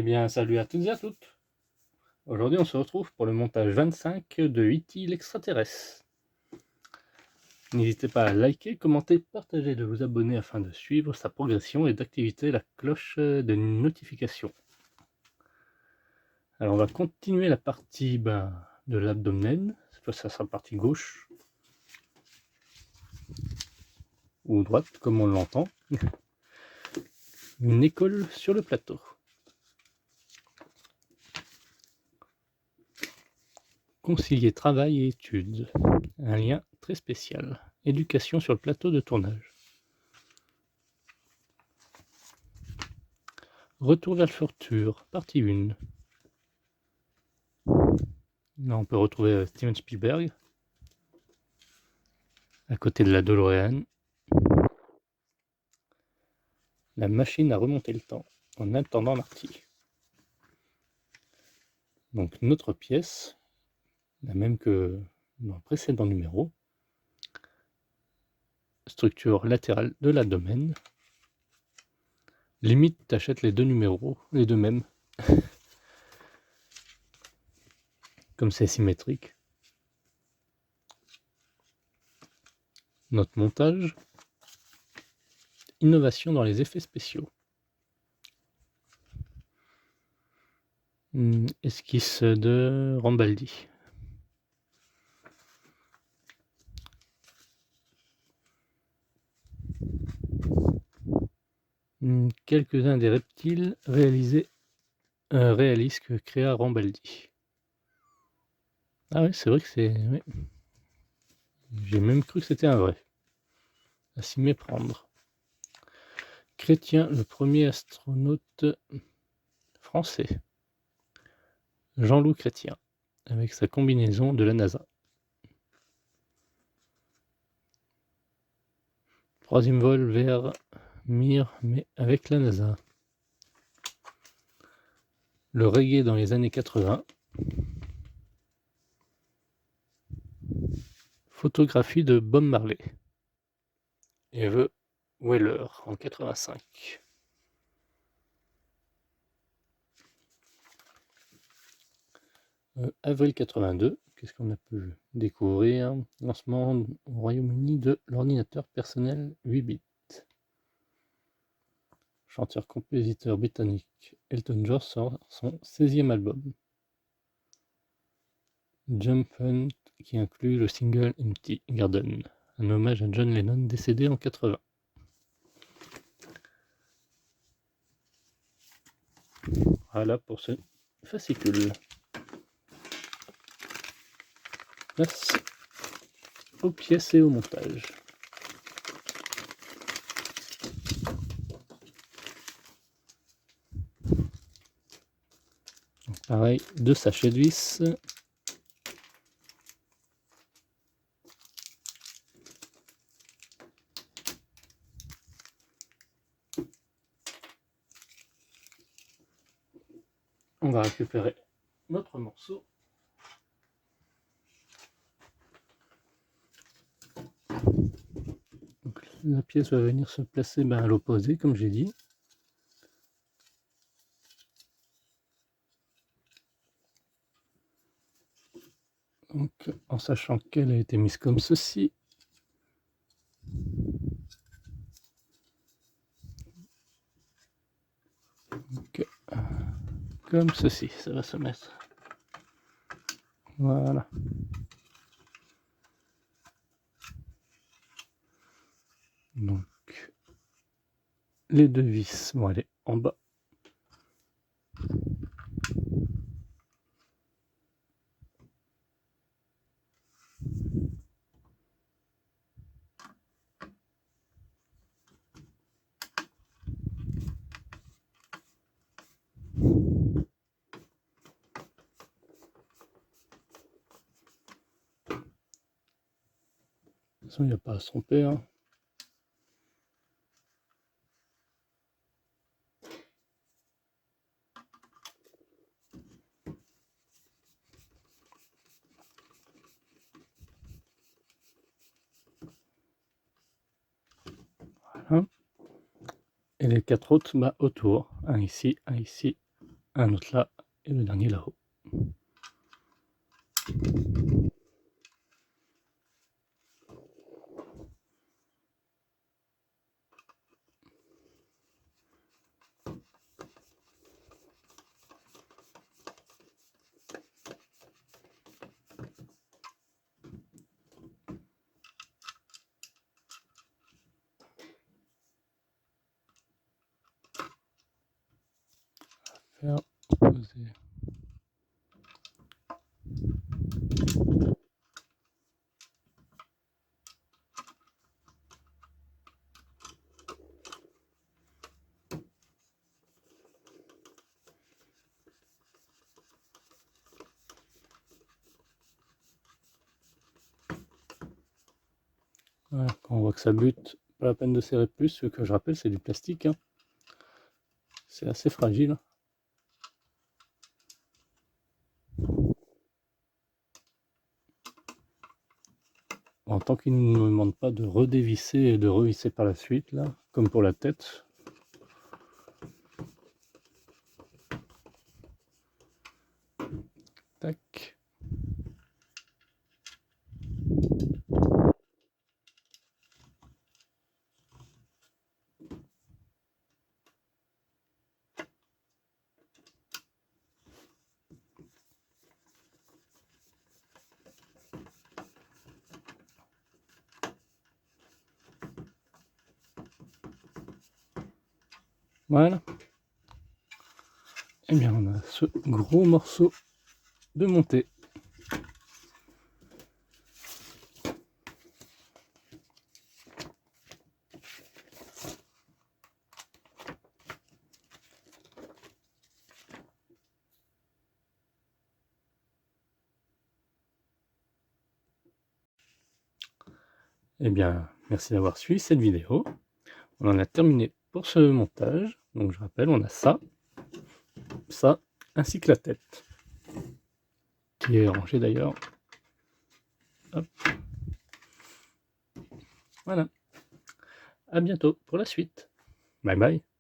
bien, salut à toutes et à toutes. Aujourd'hui, on se retrouve pour le montage 25 de E.T. l'extraterrestre. N'hésitez pas à liker, commenter, partager et de vous abonner afin de suivre sa progression et d'activer la cloche de notification. Alors, on va continuer la partie de l'abdomen. Cette fois, ça sera la partie gauche ou droite, comme on l'entend. Une école sur le plateau. Concilier travail et études. Un lien très spécial. Éducation sur le plateau de tournage. Retour vers le futur, partie 1. Là, on peut retrouver Steven Spielberg à côté de la DeLorean. La machine à remonter le temps en attendant Marty. Donc notre pièce, la même que dans le précédent numéro. Structure latérale de l'abdomen. Limite, t'achètes les deux numéros, les deux mêmes. Comme c'est symétrique. Notre montage. Innovation dans les effets spéciaux. Esquisse de Rambaldi. Quelques-uns des reptiles réalisés réalistes que créa Rambaldi. Ah oui, c'est vrai que c'est... Oui. J'ai même cru que c'était un vrai. À s'y méprendre. Chrétien, le premier astronaute français. Jean-Loup Chrétien, avec sa combinaison de la NASA. Troisième vol vers Mir, mais avec la NASA. Le reggae dans les années 80. Photographie de Bob Marley. Eve Weller en 85. Avril 82, qu'est-ce qu'on a pu découvrir? Lancement au Royaume-Uni de l'ordinateur personnel 8 bits. Chanteur-compositeur britannique Elton John sort son 16e album. Jump Hunt qui inclut le single Empty Garden, un hommage à John Lennon décédé en 80. Voilà pour ce fascicule. Place aux pièces et au montage. Donc pareil, 2 sachets de vis. On va récupérer notre morceau. Donc, la pièce va venir se placer à l'opposé, comme j'ai dit. Donc, en sachant qu'elle a été mise comme ceci. Donc, comme ceci, ça va se mettre. Voilà. Donc, les deux vis vont aller en bas. De toute façon, il n'y a pas à se tromper. Hein. Voilà. Et les 4 autres autour. Un ici, un ici un autre là, et le dernier là-haut. Faire opposer. Voilà, quand on voit que ça bute, pas la peine de serrer plus, ce que je rappelle c'est du plastique, hein. C'est assez fragile. En tant qu'il ne nous demande pas de redévisser et de revisser par la suite, là, comme pour la tête. Tac. Voilà. Et bien on a ce gros morceau de montée. Eh bien, merci d'avoir suivi cette vidéo. On en a terminé pour ce montage. Donc je rappelle, on a ça, ainsi que la tête, qui est rangée d'ailleurs. Hop. Voilà. À bientôt pour la suite. Bye bye.